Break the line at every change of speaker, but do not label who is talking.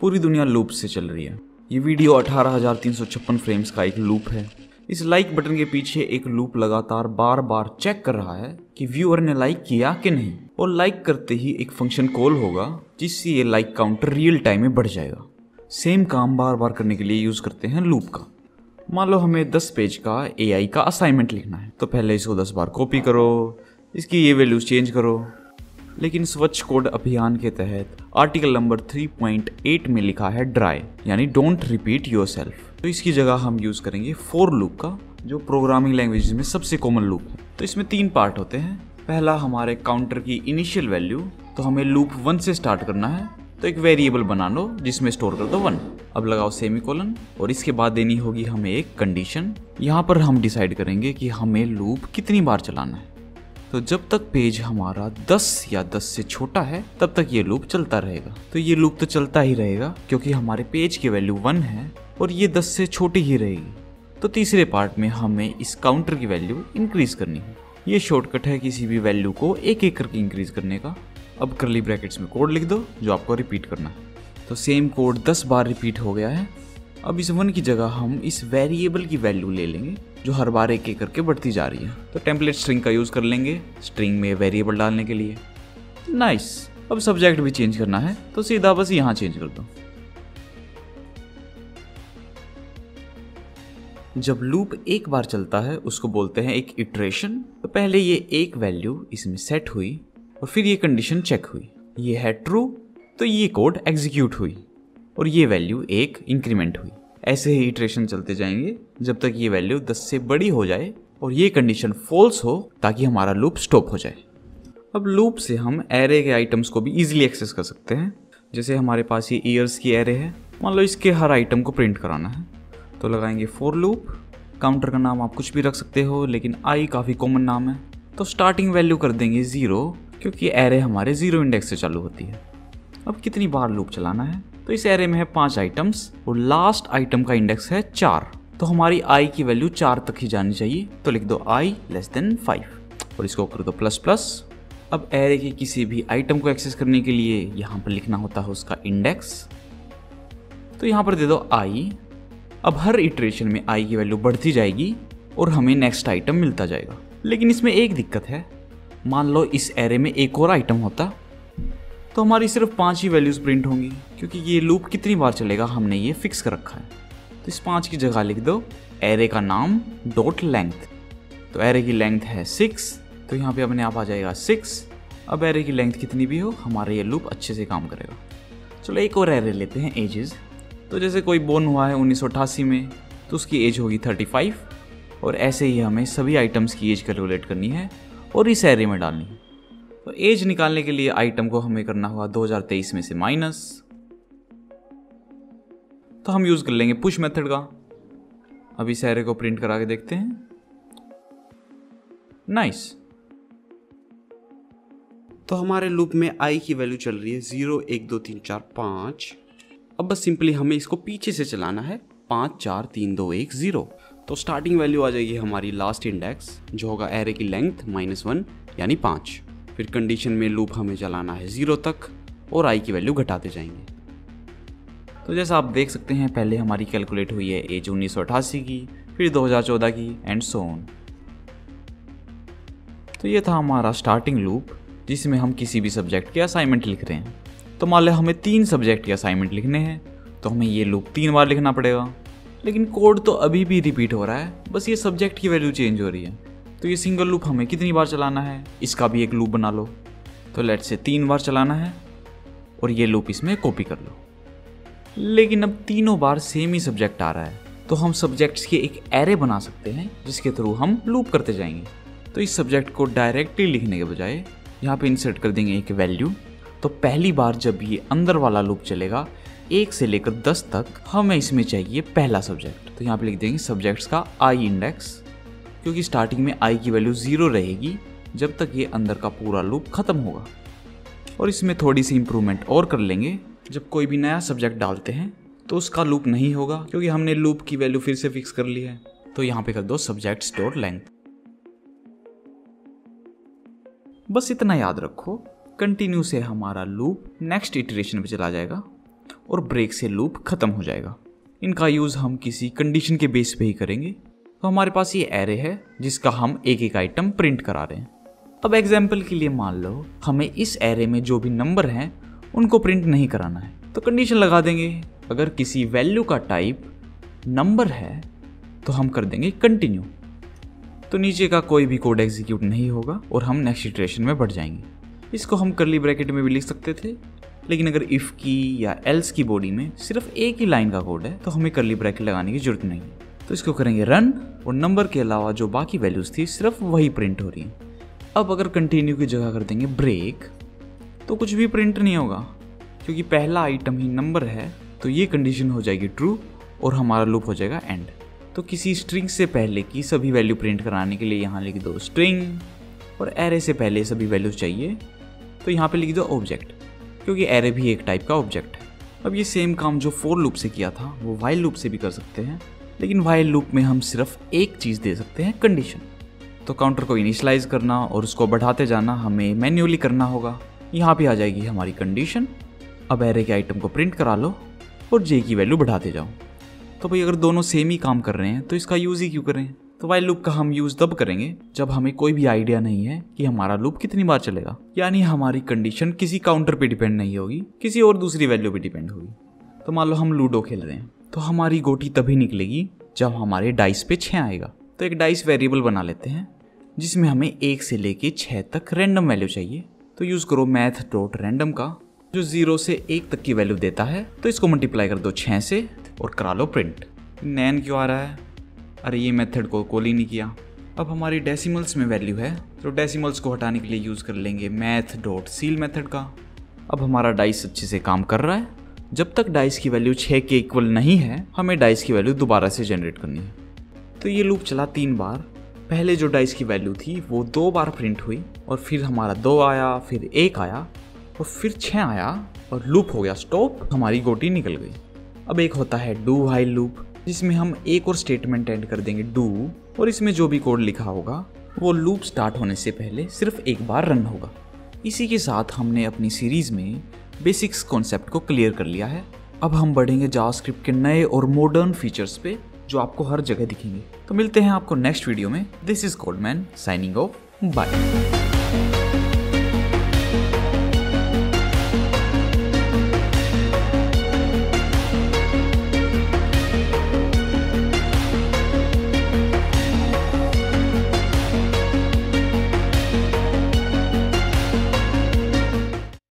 पूरी दुनिया लूप से चल रही है। ये वीडियो 18,356 फ्रेम्स का एक लूप है। इस लाइक बटन के पीछे एक लूप लगातार बार बार चेक कर रहा है कि व्यूअर ने लाइक किया कि नहीं, और लाइक करते ही एक फंक्शन कॉल होगा जिससे ये लाइक काउंटर रियल टाइम में बढ़ जाएगा। सेम काम बार बार करने के लिए यूज करते हैं लूप का। मान लो हमें 10 पेज का AI का असाइनमेंट लिखना है, तो पहले इसको 10 बार कॉपी करो, इसकी ये वैल्यूज चेंज करो। लेकिन स्वच्छ कोड अभियान के तहत आर्टिकल नंबर 3.8 में लिखा है ड्राई, यानी डोंट रिपीट योरसेल्फ। तो इसकी जगह हम यूज करेंगे फॉर लूप का, जो प्रोग्रामिंग लैंग्वेज में सबसे कॉमन लूप है। तो इसमें 3 पार्ट होते हैं। पहला हमारे काउंटर की इनिशियल वैल्यू, तो हमें लूप 1 से स्टार्ट करना है, तो एक वेरिएबल बना लो जिसमें स्टोर कर दो 1। अब लगाओ सेमीकोलन और इसके बाद देनी होगी हमें एक कंडीशन। यहाँ पर हम डिसाइड करेंगे कि हमें लूप कितनी बार चलाना है। तो जब तक पेज हमारा 10 या 10 से छोटा है तब तक ये लूप चलता रहेगा। तो ये लूप तो चलता ही रहेगा क्योंकि हमारे पेज की वैल्यू 1 है और ये 10 से छोटी ही रहेगी। तो तीसरे पार्ट में हमें इस काउंटर की वैल्यू इंक्रीज करनी है। ये शॉर्टकट है किसी भी वैल्यू को एक एक करके इंक्रीज करने का। अब कर्ली ब्रैकेट्स में कोड लिख दो जो आपको रिपीट करना है। तो सेम कोड 10 बार रिपीट हो गया है। अब इस 1 की जगह हम इस वेरिएबल की वैल्यू ले लेंगे जो हर बार एक एक करके बढ़ती जा रही है। तो टेम्पलेट स्ट्रिंग का यूज कर लेंगे स्ट्रिंग में वेरिएबल डालने के लिए। नाइस। अब सब्जेक्ट भी चेंज करना है तो सीधा बस यहां चेंज कर दो। जब लूप एक बार चलता है उसको बोलते हैं एक इटरेशन। तो पहले ये एक वैल्यू इसमें सेट हुई और फिर ये कंडीशन चेक हुई, ये है ट्रू, तो ये कोड एग्जीक्यूट हुई और ये वैल्यू एक इंक्रीमेंट हुई। ऐसे ही इटरेशन चलते जाएंगे जब तक ये वैल्यू 10 से बड़ी हो जाए और ये कंडीशन फॉल्स हो ताकि हमारा लूप स्टॉप हो जाए। अब लूप से हम एरे के आइटम्स को भी इजीली एक्सेस कर सकते हैं। जैसे हमारे पास ये ईयर्स की एरे है, मान लो इसके हर आइटम को प्रिंट कराना है, तो लगाएंगे फॉर लूप। काउंटर का नाम आप कुछ भी रख सकते हो, लेकिन आई काफ़ी कॉमन नाम है। तो स्टार्टिंग वैल्यू कर देंगे 0 क्योंकि एरे हमारे 0 इंडेक्स से चालू होती है। अब कितनी बार लूप चलाना है, तो इस एरे में है 5 आइटम्स और लास्ट आइटम का इंडेक्स है 4। तो हमारी आई की वैल्यू 4 तक ही जानी चाहिए। तो लिख दो i लेस देन 5 और इसको कर दो प्लस। अब एरे के किसी भी आइटम को एक्सेस करने के लिए यहाँ पर लिखना होता है उसका इंडेक्स। तो यहाँ पर दे दो i। अब हर इटरेशन में i की वैल्यू बढ़ती जाएगी और हमें नेक्स्ट आइटम मिलता जाएगा। लेकिन इसमें एक दिक्कत है, मान लो इस एरे में एक और आइटम होता तो हमारी सिर्फ 5 ही वैल्यूज प्रिंट होंगी, क्योंकि ये लूप कितनी बार चलेगा हमने ये फिक्स कर रखा है। तो इस 5 की जगह लिख दो एरे का नाम डॉट लेंथ। तो एरे की लेंथ है 6, तो यहाँ पे अपने आप आ जाएगा 6। अब एरे की लेंथ कितनी भी हो हमारा ये लूप अच्छे से काम करेगा। चलो एक और एरे लेते हैं एजेस। तो जैसे कोई बोर्न हुआ है 1988 में तो उसकी एज होगी 35, और ऐसे ही हमें सभी आइटम्स की एज कैलकुलेट करनी है और इस एरे में डालनी है। तो एज निकालने के लिए आइटम को हमें करना होगा 2023 में से माइनस। तो हम यूज कर लेंगे पुश मेथड का। अब इस एरे को प्रिंट करा के देखते हैं। नाइस।
तो हमारे लूप में आई की वैल्यू चल रही है 0 1 2 3 4 5। अब बस सिंपली हमें इसको पीछे से चलाना है 5 4 3 2 1 0। तो स्टार्टिंग वैल्यू आ जाएगी हमारी लास्ट इंडेक्स जो होगा एरे की लेंथ -1 यानी 5। फिर कंडीशन में लूप हमें चलाना है 0 तक और आई की वैल्यू घटाते जाएंगे।
तो जैसा आप देख सकते हैं पहले हमारी कैलकुलेट हुई है एज 1988 की, फिर 2014 की एंड सो ऑन। तो ये था हमारा स्टार्टिंग लूप जिसमें हम किसी भी सब्जेक्ट के असाइनमेंट लिख रहे हैं। तो मान लो हमें 3 सब्जेक्ट के असाइनमेंट लिखने हैं, तो हमें ये लूप 3 बार लिखना पड़ेगा। लेकिन कोड तो अभी भी रिपीट हो रहा है, बस ये सब्जेक्ट की वैल्यू चेंज हो रही है। तो ये सिंगल लूप हमें कितनी बार चलाना है, इसका भी एक लूप बना लो। तो लेट्स से 3 बार चलाना है और ये लूप इसमें कॉपी कर लो। लेकिन अब तीनों बार सेम ही सब्जेक्ट आ रहा है, तो हम सब्जेक्ट्स की एक एरे बना सकते हैं जिसके थ्रू हम लूप करते जाएंगे। तो इस सब्जेक्ट को डायरेक्टली लिखने के बजाय यहाँ पे इंसर्ट कर देंगे एक वैल्यू। तो पहली बार जब ये अंदर वाला लूप चलेगा 1 से लेकर 10 तक, हमें इसमें चाहिए पहला सब्जेक्ट। तो यहाँ पे लिख देंगे सब्जेक्ट्स का आई इंडेक्स, क्योंकि स्टार्टिंग में आई की वैल्यू 0 रहेगी जब तक ये अंदर का पूरा लूप खत्म होगा। और इसमें थोड़ी सी इंप्रूवमेंट और कर लेंगे, जब कोई भी नया सब्जेक्ट डालते हैं तो उसका लूप नहीं होगा क्योंकि हमने लूप की वैल्यू फिर से फिक्स कर ली है। तो यहाँ पे कर दो सब्जेक्ट्स डॉट लेंथ। बस इतना याद रखो, कंटिन्यू से हमारा लूप नेक्स्ट इटरेशन पे चला जाएगा और ब्रेक से लूप खत्म हो जाएगा। इनका यूज़ हम किसी कंडीशन के बेस पे ही करेंगे। तो हमारे पास ये एरे है जिसका हम एक एक आइटम प्रिंट करा रहे हैं। अब एग्जाम्पल के लिए मान लो हमें इस एरे में जो भी नंबर हैं उनको प्रिंट नहीं कराना है, तो कंडीशन लगा देंगे अगर किसी वैल्यू का टाइप नंबर है तो हम कर देंगे कंटिन्यू। तो नीचे का कोई भी कोड एग्जीक्यूट नहीं होगा और हम नेक्स्ट इटरेशन में बढ़ जाएंगे। इसको हम कर्ली ब्रैकेट में भी लिख सकते थे, लेकिन अगर इफ़ की या एल्स की बॉडी में सिर्फ एक ही लाइन का कोड है तो हमें कर्ली ब्रैकेट लगाने की जरूरत नहीं है। तो इसको करेंगे रन और नंबर के अलावा जो बाकी वैल्यूज़ थी सिर्फ वही प्रिंट हो रही हैं। अब अगर कंटिन्यू की जगह कर देंगे ब्रेक तो कुछ भी प्रिंट नहीं होगा, क्योंकि पहला आइटम ही नंबर है। तो ये कंडीशन हो जाएगी ट्रू और हमारा लूप हो जाएगा एंड। तो किसी स्ट्रिंग से पहले की सभी वैल्यू प्रिंट कराने के लिए यहाँ लिख दो स्ट्रिंग, और एरे से पहले सभी वैल्यूज चाहिए तो यहाँ पे लिख दो ऑब्जेक्ट, क्योंकि एरे भी एक टाइप का ऑब्जेक्ट है। अब ये सेम काम जो फॉर लूप से किया था वो व्हाइल लूप से भी कर सकते हैं, लेकिन व्हाइल लूप में हम सिर्फ एक चीज़ दे सकते हैं, कंडीशन। तो काउंटर को इनिशियलाइज करना और उसको बढ़ाते जाना हमें मैन्युअली करना होगा। यहाँ पे आ जाएगी हमारी कंडीशन। अब एरे के आइटम को प्रिंट करा लो और जे की वैल्यू बढ़ाते जाओ। तो भाई अगर दोनों सेम ही काम कर रहे हैं तो इसका यूज़ ही क्यों करें। तो व्हाइल लूप का हम यूज़ तब करेंगे जब हमें कोई भी आइडिया नहीं है कि हमारा लूप कितनी बार चलेगा, यानी हमारी कंडीशन किसी काउंटर पे डिपेंड नहीं होगी, किसी और दूसरी वैल्यू पे डिपेंड होगी। तो मान लो हम लूडो खेल रहे हैं तो हमारी गोटी तभी निकलेगी जब हमारे डाइस पे 6 आएगा। तो एक डाइस वेरिएबल बना लेते हैं जिसमें हमें 1 से लेके 6 तक रैंडम वैल्यू चाहिए। तो यूज़ करो math.random का, जो 0 से 1 तक की वैल्यू देता है। तो इसको मल्टीप्लाई कर दो 6 से और करा लो प्रिंट। नैन क्यों आ रहा है, अरे ये मेथड को कॉल ही नहीं किया। अब हमारी डेसिमल्स में वैल्यू है तो डेसिमल्स को हटाने के लिए यूज़ कर लेंगे math.seal मेथड का। अब हमारा डाइस अच्छे से काम कर रहा है। जब तक डाइस की वैल्यू 6 के इक्वल नहीं है हमें डाइस की वैल्यू दोबारा से जनरेट करनी है। तो ये लूप चला 3 बार। पहले जो डाइस की वैल्यू थी वो 2 बार प्रिंट हुई और फिर हमारा 2 आया, फिर 1 आया और फिर 6 आया और लूप हो गया स्टॉप, हमारी गोटी निकल गई। अब एक होता है डू व्हाइल लूप, जिसमें हम एक और स्टेटमेंट ऐड कर देंगे डू, और इसमें जो भी कोड लिखा होगा वो लूप स्टार्ट होने से पहले सिर्फ एक बार रन होगा। इसी के साथ हमने अपनी सीरीज में बेसिक्स कॉन्सेप्ट को क्लियर कर लिया है। अब हम बढ़ेंगे जावास्क्रिप्ट के नए और मॉडर्न फीचर्स पे जो आपको हर जगह दिखेंगे। तो मिलते हैं आपको नेक्स्ट वीडियो में। This is Codeman signing off, bye.